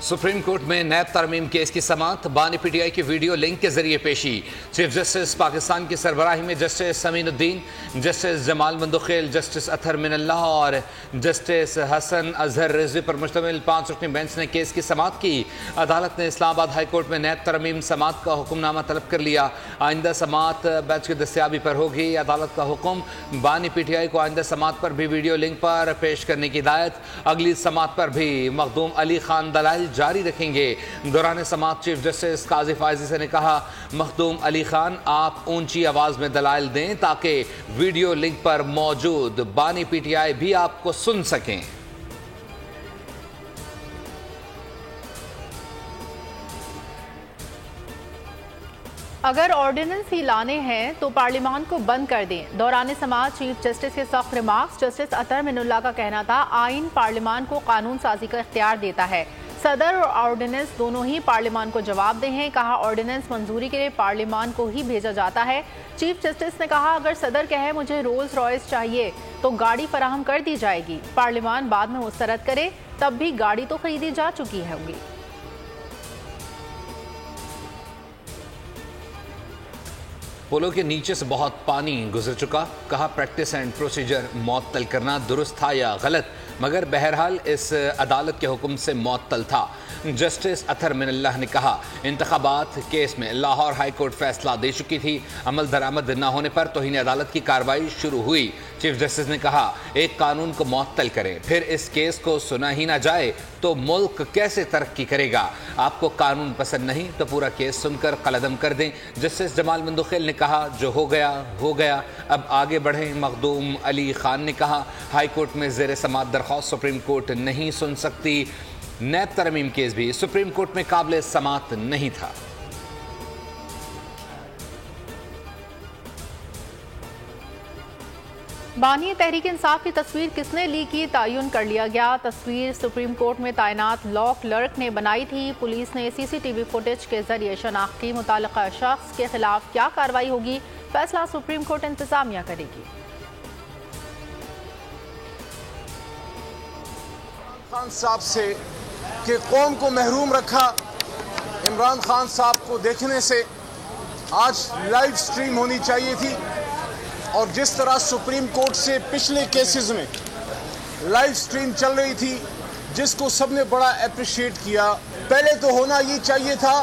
Supreme court में नैब तरमीम case की समाअत, बानी पीटीआई की वीडियो लिंक के जरिए पेशी। चीफ जस्टिस पाकिस्तान की सरबराही में justice Aminuddin, justice Jamal Mandokhel, justice Athar Minallah और जस्टिस हसन अजहर रिजवी पर मुश्तमिल 5 रुकनी बेंच ने केस की समाअत की। अदालत ने इस्लामाबाद हाई कोर्ट में नैब तरमीम समाअत का हुक्मनामा तलब कर लिया। आइंदा समाअत बेंच की दस्तियाबी पर होगी। अदालत का हुक्म, बानी पीटीआई को आइंदा समाअत पर भी वीडियो लिंक पर पेश करने की हिदायत। अगली समाअत पर भी मखदूम अली खान दलाइल जारी रखेंगे। दौरान समाअत चीफ जस्टिस काजी फायजी से ने कहा, मखदूम अली खान आप ऊंची आवाज में दलाइल दें ताकि वीडियो लिंक पर मौजूद बानी पीटीआई भी आपको सुन सकें। अगर ऑर्डिनेंस ही लाने हैं तो पार्लियामान को बंद कर दें। दौरान समाअत चीफ जस्टिस के सख्त रिमार्क्स। जस्टिस अतहर मिनल्लाह का कहना था, आइन पार्लियामान को कानून साजी का इख्तियार देता है। सदर और ऑर्डिनेंस दोनों ही पार्लियामान को जवाबदेह हैं। कहा, ऑर्डिनेंस मंजूरी के लिए पार्लियामान को ही भेजा जाता है। चीफ जस्टिस ने कहा, अगर सदर कहे मुझे रोल्स रॉयस चाहिए तो गाड़ी फराहम कर दी जाएगी। पार्लियामान बाद में मुस्तरद करे, तब भी गाड़ी तो खरीदी जा चुकी होगी। पुलों के नीचे से बहुत पानी गुजर चुका। कहा, प्रैक्टिस एंड प्रोसीजर मअतल करना दुरुस्त था या गलत, मगर बहरहाल इस अदालत के हुक्म से मअतल था। जस्टिस अतहर मिनल्लाह ने कहा, इंतखाबात केस में लाहौर हाई कोर्ट फैसला दे चुकी थी। अमल दरामद न होने पर तौहीन अदालत की कार्रवाई शुरू हुई। चीफ जस्टिस ने कहा, एक कानून को मअतल करें, फिर इस केस को सुना ही ना जाए तो मुल्क कैसे तरक्की करेगा। आपको कानून पसंद नहीं तो पूरा केस सुनकर कलअदम कर दें। जस्टिस जमाल मंदोखेल ने कहा, जो हो गया, अब आगे बढ़ें। मखदूम अली खान ने कहा, हाई कोर्ट में ज़ेर समाअत दरख्वास्त सुप्रीम कोर्ट नहीं सुन सकती। नैब तरमीम केस भी सुप्रीम कोर्ट में काबिल समाअत नहीं था। बानी तहरीक इंसाफ की तस्वीर किसने ली की तयन कर लिया गया। तस्वीर सुप्रीम कोर्ट में तैनात लॉ क्लर्क ने बनाई थी। पुलिस ने सीसीटीवी फुटेज के जरिए शनाख्त की। मुताल्लिका शख्स के खिलाफ क्या कार्रवाई होगी, फैसला सुप्रीम कोर्ट इंतजामिया करेगी। खान साहब से कि कौम को महरूम रखा। इमरान खान साहब को देखने से आज लाइव स्ट्रीम होनी चाहिए थी, और जिस तरह सुप्रीम कोर्ट से पिछले केसेस में लाइव स्ट्रीम चल रही थी, जिसको सबने बड़ा अप्रिशिएट किया। पहले तो होना ये चाहिए था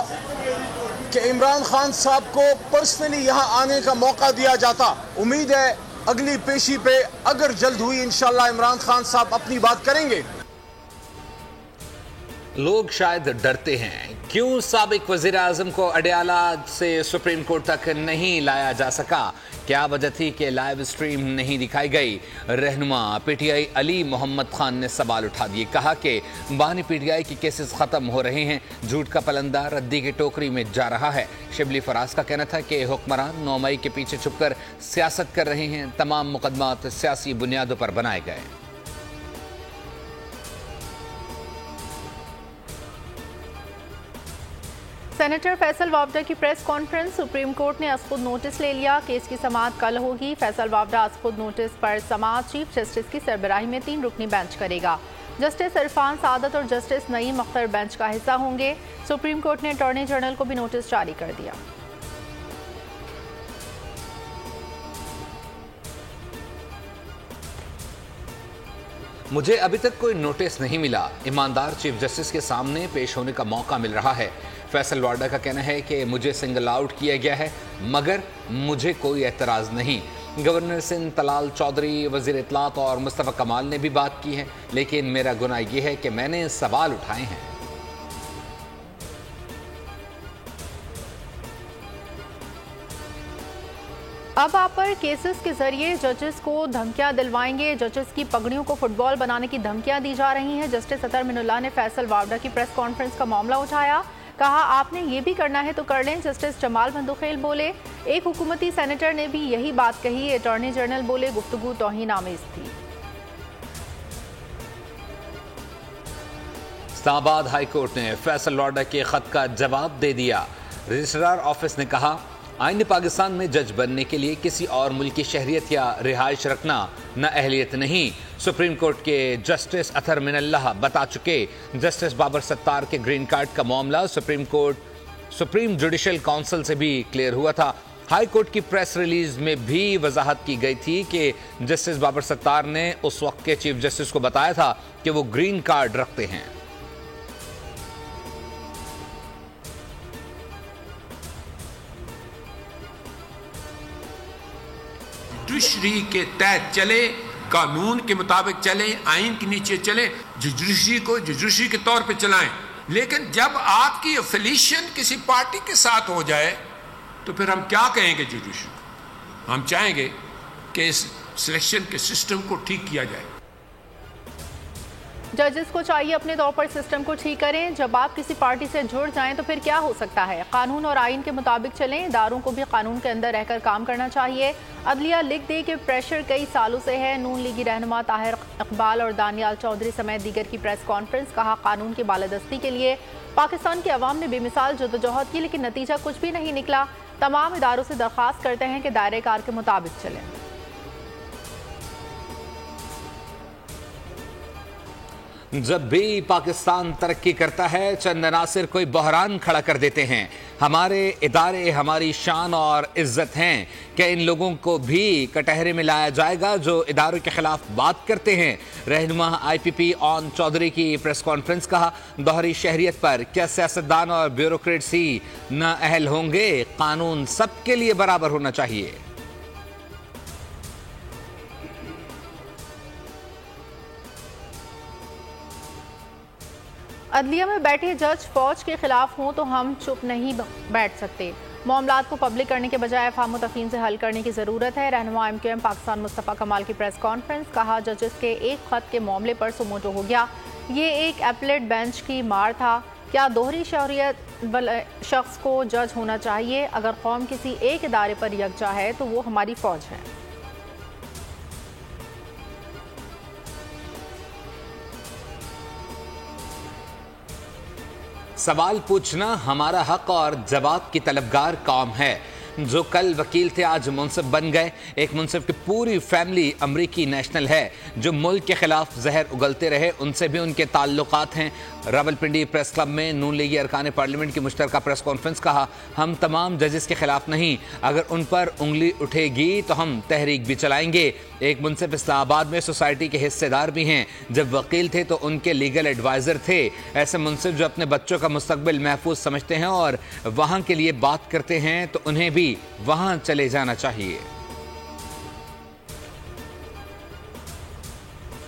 कि इमरान खान साहब को पर्सनली यहाँ आने का मौका दिया जाता। उम्मीद है अगली पेशी पे अगर जल्द हुई इंशाल्लाह इमरान खान साहब अपनी बात करेंगे। लोग शायद डरते हैं, क्यों साबिक वज़ीर आज़म को अडयाला से सुप्रीम कोर्ट तक नहीं लाया जा सका। क्या वजह थी कि लाइव स्ट्रीम नहीं दिखाई गई। रहनुमा पीटीआई अली मोहम्मद खान ने सवाल उठा दिए। कहा कि बानी पीटीआई के केसेस ख़त्म हो रहे हैं, झूठ का पलंदा रद्दी की टोकरी में जा रहा है। शिबली फराज का कहना था कि हुक्मरान 9 मई के पीछे छुपकर सियासत कर रहे हैं। तमाम मुकदमात सियासी बुनियादों पर बनाए गए। सेनेटर फैसल वावडा की प्रेस कॉन्फ्रेंस। सुप्रीम कोर्ट ने असखुद नोटिस ले लिया। केस की समाअत कल होगी। फैसल वावडा असखुद नोटिस पर समाअत चीफ जस्टिस की सरबराही में 3 रुकनी बेंच करेगा। जस्टिस इरफान सादत और जस्टिस नईम अख्तर बेंच का हिस्सा होंगे। सुप्रीम कोर्ट ने अटॉर्नी जनरल को भी नोटिस जारी कर दिया। मुझे अभी तक कोई नोटिस नहीं मिला। ईमानदार चीफ जस्टिस के सामने पेश होने का मौका मिल रहा है। फैसल वाडा का कहना है कि मुझे सिंगल आउट किया गया है, मगर मुझे कोई एतराज़ नहीं। गवर्नर सिंध तलाल चौधरी, वज़ीर इत्तलात और मुस्तफ़ा कमाल ने भी बात की है, लेकिन मेरा गुनाह यह है कि मैंने सवाल उठाए हैं। अब आप पर केसेस के जरिए जजेस को धमकियां दिलवाएंगे। जजेस की पगड़ियों को फुटबॉल बनाने की धमकियां दी जा रही हैं। जस्टिस अतहर मिनल्लाह ने फैसल वावडा की प्रेस कॉन्फ्रेंस का मामला उठाया। कहा, आपने ये भी करना है तो कर लें। जस्टिस जमाल मंदोखेल बोले, एक हुकूमती सेनेटर ने भी यही बात कही। अटॉर्नी जनरल बोले, गुफ्तगू तौहीन आमेज थी। इस्लामाबाद हाई कोर्ट ने फैसल वाडा के खत का जवाब दे दिया। रजिस्ट्रार ऑफिस ने कहा, आईन पाकिस्तान में जज बनने के लिए किसी और मुल्क की शहरियत या रिहाइश रखना न अहलियत नहीं। सुप्रीम कोर्ट के जस्टिस अतर मिनल्लाह बता चुके। जस्टिस बाबर सत्तार के ग्रीन कार्ड का मामला सुप्रीम जुडिशल काउंसिल से भी क्लियर हुआ था। हाई कोर्ट की प्रेस रिलीज में भी वजाहत की गई थी कि जस्टिस बाबर सत्तार ने उस वक्त के चीफ जस्टिस को बताया था कि वो ग्रीन कार्ड रखते हैं। जुडिशरी के तहत चले, कानून के मुताबिक चले, आइन के नीचे चले, जुडिशरी को जुडिशरी के तौर पे चलाएं। लेकिन जब आपकी एफिलिएशन किसी पार्टी के साथ हो जाए तो फिर हम क्या कहेंगे जुडिशरी को? हम चाहेंगे कि इस सिलेक्शन के सिस्टम को ठीक किया जाए। जजेस को चाहिए अपने तौर पर सिस्टम को ठीक करें। जब आप किसी पार्टी से जुड़ जाएं तो फिर क्या हो सकता है? कानून और आइन के मुताबिक चलें। इदारों को भी कानून के अंदर रहकर काम करना चाहिए। अदलिया लिख दे कि प्रेशर कई सालों से है। नून लीगी रहनुमा ताहिर इकबाल और दानियाल चौधरी समेत दीगर की प्रेस कॉन्फ्रेंस। कहा, कानून की बालादस्ती के लिए पाकिस्तान की अवाम ने बेमिसाल जद्दोजहद की, लेकिन नतीजा कुछ भी नहीं निकला। तमाम इदारों से दरख्वास्त करते हैं कि दायरे कार के मुताबिक चलें। जब भी पाकिस्तान तरक्की करता है, चंद अनासिर कोई बहरान खड़ा कर देते हैं। हमारे इदारे हमारी शान और इज्जत हैं। क्या इन लोगों को भी कटहरे में लाया जाएगा जो इदारों के खिलाफ बात करते हैं? रहनुमा IPP ऑन चौधरी की प्रेस कॉन्फ्रेंस। कहा, दोहरी शहरियत पर क्या सियासतदान और ब्यूरोक्रेट्स ही न अहल होंगे? कानून सबके लिए बराबर होना चाहिए। अदलिया में बैठे जज फौज के खिलाफ हों तो हम चुप नहीं बैठ सकते। मामलात को पब्लिक करने के बजाय फाहम तफहीम से हल करने की ज़रूरत है। रहनुमा MQM पाकिस्तान मुस्तफ़ा कमाल की प्रेस कॉन्फ्रेंस। कहा, जजेस के एक खत के मामले पर सुमोटो हो गया। ये एक एपलेट बेंच की मार था। क्या दोहरी शहरियत शख्स को जज होना चाहिए? अगर कौम किसी एक इदारे पर यकजा है तो वो हमारी फ़ौज है। सवाल पूछना हमारा हक और जवाब की तलबगार कौम है। जो कल वकील थे आज मुंसिफ बन गए। एक मुंसिफ की पूरी फैमिली अमरीकी नेशनल है। जो मुल्क के खिलाफ जहर उगलते रहे उनसे भी उनके ताल्लुकात हैं। रावलपिंडी प्रेस क्लब में नून लीगी अरकान पार्लियामेंट की मुश्तरका प्रेस कॉन्फ्रेंस। कहा, हम तमाम जजेस के खिलाफ नहीं, अगर उन पर उंगली उठेगी तो हम तहरीक भी चलाएंगे। एक मुंसिफ इस्लामाबाद में सोसाइटी के हिस्सेदार भी हैं। जब वकील थे तो उनके लीगल एडवाइजर थे। ऐसे मुंसिफ जो अपने बच्चों का मुस्तकबिल महफूज समझते हैं और वहां के लिए बात करते हैं तो उन्हें भी वहां चले जाना चाहिए।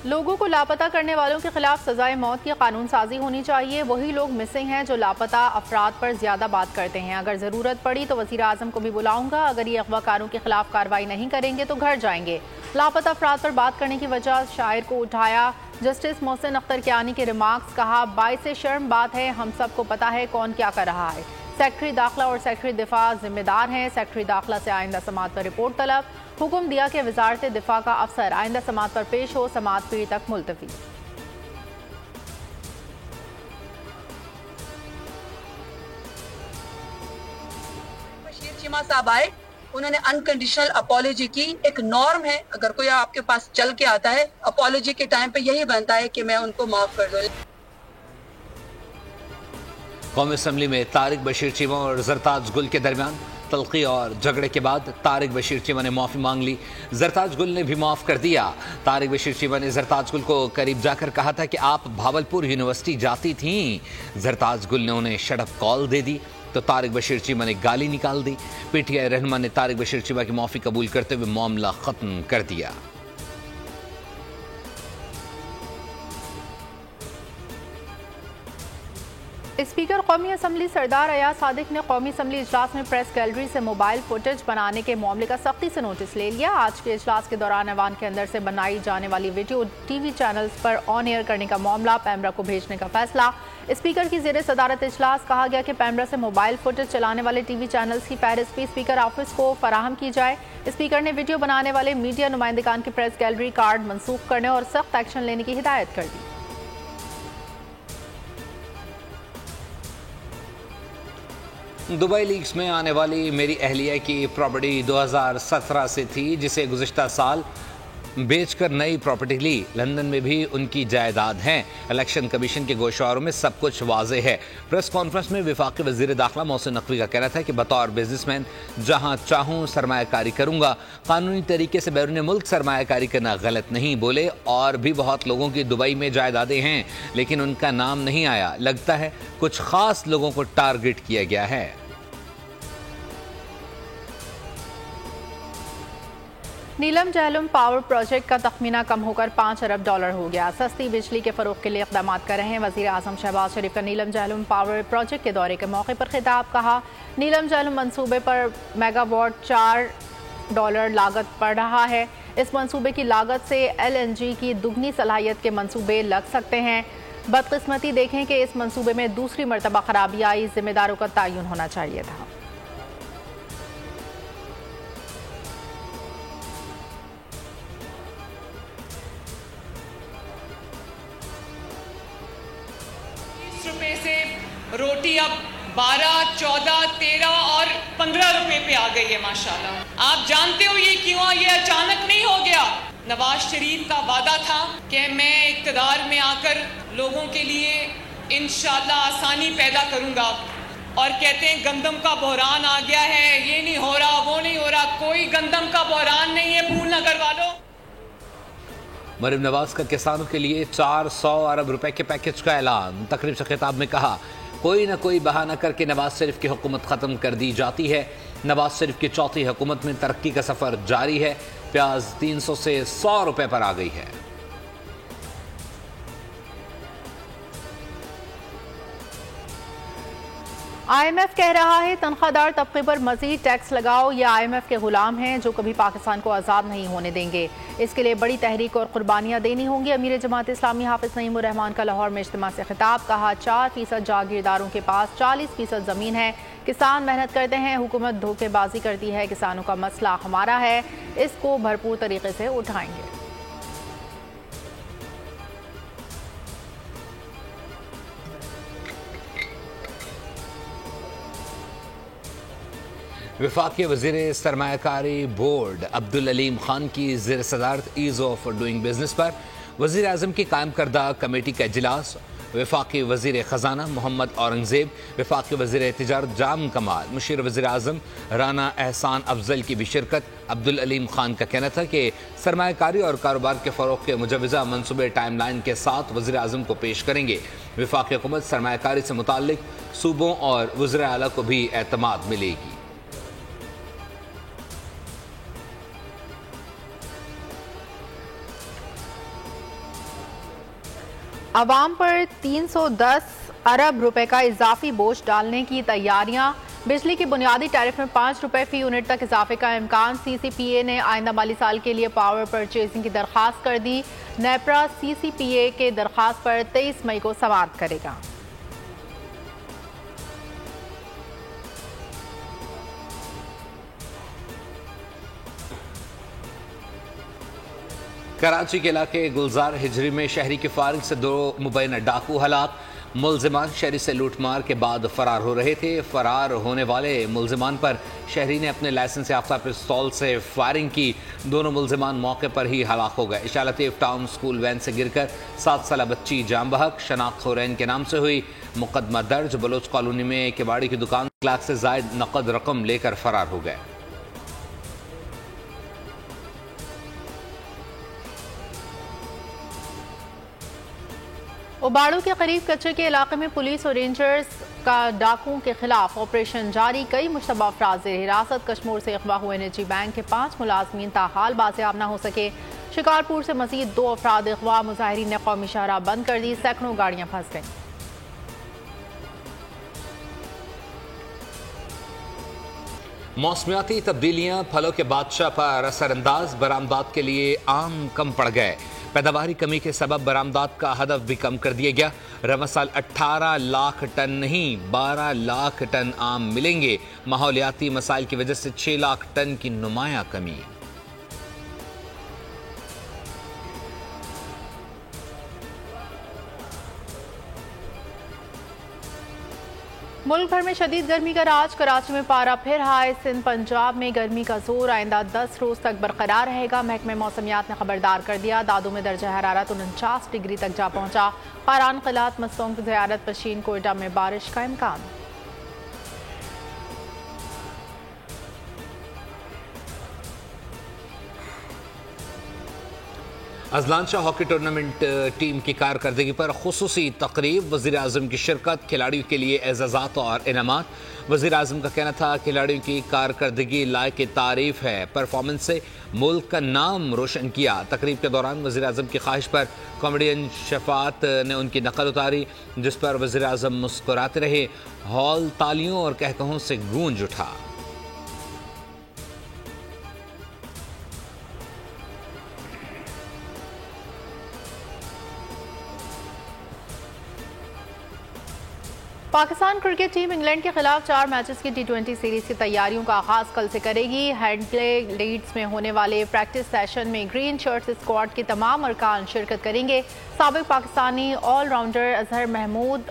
लोगों को लापता करने वालों के खिलाफ सजाए मौत की कानून साजी होनी चाहिए। वही लोग मिसिंग हैं जो लापता अफराद पर ज्यादा बात करते हैं। अगर जरूरत पड़ी तो वजीर आजम को भी बुलाऊंगा। अगर ये अगवाकारों के खिलाफ कार्रवाई नहीं करेंगे तो घर जाएंगे। लापता अफराद पर बात करने की वजह शायर को उठाया। जस्टिस मोहसिन अख्तर कियानी के रिमार्क्स। कहा, बाइसे शर्म बात है, हम सबको पता है कौन क्या कर रहा है। सेक्रेटरी दाखिला और सेक्रेटरी दिफा जिम्मेदार हैं। सेक्रेटरी दाखिला से आइंदा समात पर रिपोर्ट तलब। हुक्म दिया कि वजारत दिफा का अफसर आइंदा समात पर पेश हो। समात पीर तक मुलतवी। बशीर चीमा साहब आए, उन्होंने अनकंडीशनल अपॉलॉजी की। एक नॉर्म है, अगर कोई आपके पास चल के आता है अपॉलॉजी के टाइम पे यही बनता है कि मैं उनको माफ कर दूं। कौमी असम्बली में तारिक बशीर चीमा और जरताज गुल के दरमियान तल्खी और झगड़े के बाद तारिक बशीर चीमा ने माफ़ी मांग ली। जरताज गुल ने भी माफ़ कर दिया। तारिक बशीर चीमा ने जरताज गुल को करीब जाकर कहा था कि आप भावलपुर यूनिवर्सिटी जाती थीं। जरताज गुल ने उन्हें शटअप कॉल दे दी तो तारिक बशीर चीमा ने गाली निकाल दी। PTI रहनुमा ने तारिक बशीर चीमा की माफ़ी कबूल करते हुए मामला ख़त्म कर दिया। स्पीकर कौमी असम्बली सरदार अयाज सादिक ने कौमी असम्बली इजलास में प्रेस गैलरी से मोबाइल फुटेज बनाने के मामले का सख्ती से नोटिस ले लिया। आज के इजलास के दौरान ऐवान के अंदर से बनाई जाने वाली वीडियो TV चैनल्स पर ऑन एयर करने का मामला, पैमरा को भेजने का फैसला। स्पीकर की ज़ेरे सदारत इजलास कहा गया कि पैमरा से मोबाइल फुटेज चलाने वाले TV चैनल्स की फहरिस्त भी स्पीकर ऑफिस को फराहम की जाए। स्पीकर ने वीडियो बनाने वाले मीडिया नुमाइंदगान के प्रेस गैलरी कार्ड मनसूख करने और सख्त एक्शन लेने की हिदायत कर दी। दुबई लीक्स में आने वाली मेरी अहलिया की प्रॉपर्टी 2017 से थी, जिसे गुज़िश्ता साल बेचकर नई प्रॉपर्टी ली। लंदन में भी उनकी जायदाद हैं। इलेक्शन कमीशन के गोशवारों में सब कुछ वाजे है। प्रेस कॉन्फ्रेंस में वफाकी वज़ीर दाखिला मोहसिन नकवी का कहना था कि बतौर बिजनेसमैन जहां चाहूं सरमायाकारी करूंगा। कानूनी तरीके से बैरून मुल्क सरमायाकारी करना गलत नहीं। बोले और भी बहुत लोगों की दुबई में जायदादें हैं, लेकिन उनका नाम नहीं आया। लगता है कुछ खास लोगों को टारगेट किया गया है। नीलम जहलम पावर प्रोजेक्ट का तखमीना कम होकर $5 अरब हो गया। सस्ती बिजली के फरोग के लिए इक़दाम कर रहे हैं। वज़ीर आज़म शहबाज शरीफ का नीलम जहलम पावर प्रोजेक्ट के दौरे के मौके पर खिताब। कहा, नीलम जहलम मंसूबे पर मेगावाट $4 लागत पड़ रहा है। इस मंसूबे की लागत से LNG की दुगनी सलाहियत के मंसूबे लग सकते हैं। बदकिस्मती देखें कि इस मंसूबे में दूसरी मरतबा खराबी आई। जिम्मेदारों का तयन होना चाहिए था। रुपए से रोटी अब 12, 14, 13 और 15 रुपए पे आ गई है माशाल्लाह। आप जानते हो ये क्यों? ये अचानक नहीं हो गया। नवाज शरीफ का वादा था कि मैं इक़्तिदार में आकर लोगों के लिए इंशाल्लाह आसानी पैदा करूंगा, और कहते हैं गंदम का बहरान आ गया है, ये नहीं हो रहा, वो नहीं हो रहा। कोई गंदम का बहरान नहीं है फूल नगर वालों। मरीम नवाज का किसानों के लिए 400 अरब रुपए के पैकेज का ऐलान। तकरीब से खिताब में कहा, कोई ना कोई बहाना करके नवाज शरीफ की हुकूमत ख़त्म कर दी जाती है। नवाज शरीफ की चौथी हुकूमत में तरक्की का सफ़र जारी है। प्याज 300 से 100 रुपए पर आ गई है। IMF कह रहा है तनख्वाहदार तबके पर मजीद टैक्स लगाओ। ये IMF के गुलाम हैं जो कभी पाकिस्तान को आज़ाद नहीं होने देंगे। इसके लिए बड़ी तहरीक और कुर्बानियाँ देनी होंगी। अमीर जमात इस्लामी हाफिज नईमुर रहमान का लाहौर में इज्तिमा से खिताब। कहा, 4% जागीरदारों के पास 40% ज़मीन है। किसान मेहनत करते हैं, हुकूमत धोखेबाजी करती है। किसानों का मसला हमारा है, इसको भरपूर तरीके से उठाएंगे। वफाकी वज़ीर सरमायाकारी बोर्ड अब्दुल अलीम खान की ज़ेर सदारत ईज़ ऑफ डूइंग बिजनेस पर वज़ीर आज़म की कायम करदा कमेटी का इजलास। वफाकी वज़ीर ख़जाना मोहम्मद औरंगज़ेब, वफाकी वज़ीर तिजारत जाम कमाल, मुशीर वज़ीर आज़म राना एहसान अफजल की भी शिरकत। अब्दुल अलीम खान का कहना था कि सरमायाकारी और कारोबार के फ़रोग़ के मुजवज़ा मनसूबे टाइम लाइन के साथ वज़ीर आज़म को पेश करेंगे। वफाकी हुकूमत सरमायाकारी से मुताल्लिक सूबों और वज़ीर आला को भी एतमाद मिलेगी। अवाम पर 310 अरब रुपए का इजाफी बोझ डालने की तैयारियां। बिजली की बुनियादी टैरिफ में 5 रुपए फी यूनिट तक इजाफे का इम्कान। CCPA ने आइंदा माली साल के लिए पावर परचेजिंग की दरख्वास्त कर दी। नेपरा CCPA के दरख्वास्त पर 23 मई को समाअत करेगा। कराची के इलाके गुलजार हिजरी में शहरी की फायरिंग से 2 मुबैना डाकू हलाक। मुलजिमान शहरी से लूटमार के बाद फरार हो रहे थे। फरार होने वाले मुलजिमान पर शहरी ने अपने लाइसेंस याफ्ता पिस्तौल से फायरिंग की। दोनों मुलजिमान मौके पर ही हलाक हो गए। इशा लतीफ टाउन स्कूल वैन से गिरकर 7 साल बच्ची जाम बहक। शनाख्त हुरैन के नाम से हुई मुकदमा दर्ज। बलोच कॉलोनी में किवाड़ी की दुकान 1 लाख से जायद नकद रकम लेकर फरार हो गए। उबाड़ू के करीब कच्चे के इलाके में पुलिस और रेंजर्स का डाकुओं के खिलाफ ऑपरेशन जारी। कई मुश्तबा अफराद ज़ेर हिरासत। कश्मीर से अगवा हुए निजी बैंक के 5 मुलाजमीन ताहाल बाज़ियाब न हो सके। शिकारपुर से मजीद 2 अफराद अगवा। मुजाहिरीन ने कौमी शाहराह बंद कर दी। सैकड़ों गाड़ियां फंस गईं। मौसमियाती तब्दीलियां फलों के बादशाह पर असरअंदाज। बरामदात के लिए आम कम पड़ गए। पैदावारी कमी के सबब बरामदात का हदफ भी कम कर दिया गया। रवा साल 18 लाख टन नहीं 12 लाख टन आम मिलेंगे। माहौलियाती मसाइल की वजह से 6 लाख टन की नुमाया कमी। मुल्क भर में शदीद गर्मी का राज। कराची में पारा फिर हाई। सिंध पंजाब में गर्मी का जोर आइंदा 10 रोज तक बरकरार रहेगा। महकमे मौसमियात ने खबरदार कर दिया। दादू में दर्जा हरारत 49 डिग्री तक जा पहुंचा। कारान किलात मस्तों की ज़ियारत पशीन कोयटा में बारिश का इम्कान। Azlan Shah hockey tournament team की कारकर्दगी पर खुसूसी तकरीब। वज़ीर आज़म की शिरकत, खिलाड़ियों के लिए एजाज़ात और इनामात। वज़ीर आज़म का कहना था खिलाड़ियों की कारकर्दगी लायक तारीफ है, परफॉर्मेंस से मुल्क का नाम रोशन किया। तकरीब के दौरान वज़ीर आज़म की ख्वाहिश पर कॉमेडियन शफात ने उनकी नकल उतारी, जिस पर वज़ीर आज़म मुस्कुराते रहे। हॉल तालियों और कहकहों से गूंज उठा। पाकिस्तान क्रिकेट टीम इंग्लैंड के खिलाफ 4 मैचेस की T20 सीरीज की तैयारियों का आगाज कल से करेगी। हेडले लीड्स में होने वाले प्रैक्टिस सेशन में ग्रीन शर्ट्स स्क्वाड के तमाम अरकान शिरकत करेंगे। साबिक पाकिस्तानी ऑलराउंडर अजहर महमूद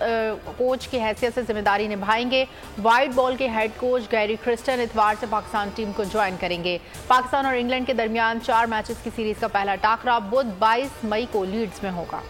कोच की हैसियत से जिम्मेदारी निभाएंगे। वाइट बॉल के हेड कोच गैरी क्रिस्टन इतवार से पाकिस्तान टीम को ज्वाइन करेंगे। पाकिस्तान और इंग्लैंड के दरमियान 4 मैचेस की सीरीज का पहला टाकरा बुध 22 मई को लीड्स में होगा।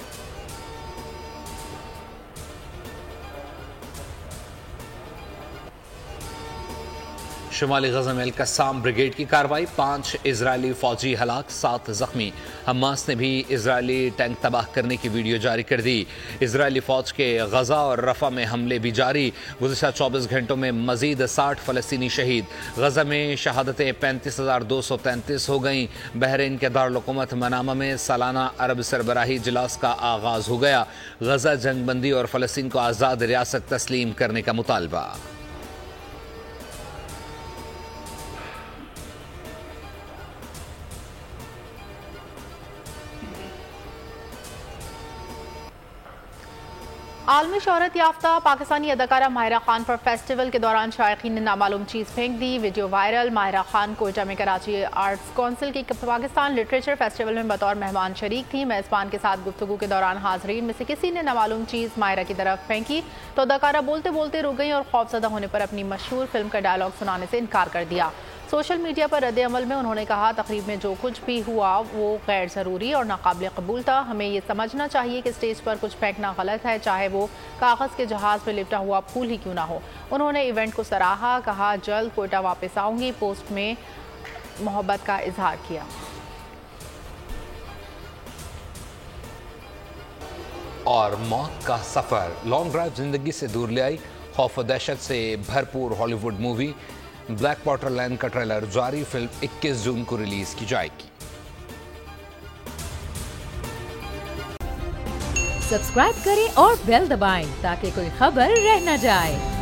शुमाली गजा में अल-कस्साम ब्रिगेड की कार्रवाई। 5 इजरायली फौजी हलाक, 7 जख्मी। हमास ने भी इजरायली टैंक तबाह करने की वीडियो जारी कर दी। इजरायली फौज के गजा और रफा में हमले भी जारी। गुज़िश्ता 24 घंटों में मजीद 60 फ़लस्तीनी शहीद। गजा में शहादतें 35,233 हो गईं। बहरीन के दारुल-हुकूमत मनामा में सालाना अरब सरबराही इजलास का आगाज हो गया। गजा जंगबंदी और फ़लस्तीन को आज़ाद रियासत तस्लीम करने का मुतालबा। आलमी शोहरत याफ्ता पाकिस्तानी अदाकारा माहिरा खान पर फेस्टिवल के दौरान शायकीन ने नामालूम चीज़ फेंक दी। Video viral. माहिरा खान कोयटा में कराची आर्ट्स काउंसिल की पाकिस्तान लिटरेचर फेस्टिवल में बतौर मेहमान शरीक थी। मेज़बान के साथ गुफ्तगू के दौरान हाजरीन में से किसी ने नामालूम चीज़ माहिरा की तरफ फेंकी तो अदाकारा बोलते बोलते रुक गई और खौफजदा होने पर अपनी मशहूर फिल्म का डायलॉग सुनाने से इनकार कर दिया। सोशल मीडिया पर रद्द अमल में उन्होंने कहा, तकरीब में जो कुछ भी हुआ वो गैर ज़रूरी और नाकाबिल कबूल था। हमें ये समझना चाहिए कि स्टेज पर कुछ फेंकना गलत है, चाहे वो कागज़ के जहाज़ पर लिपटा हुआ फूल ही क्यों ना हो। उन्होंने इवेंट को सराहा। कहा, जल्द कोयटा वापस आऊँगी। पोस्ट में मोहब्बत का इजहार किया। और मौत का सफ़र, लॉन्ग ड्राइव जिंदगी से दूर ले आई। खौफ व दहशत से भरपूर Hollywood movie black water land का ट्रेलर जारी। फिल्म 21 जून को रिलीज की जाएगी। सब्सक्राइब करें और बेल दबाएं ताकि कोई खबर रह न जाए।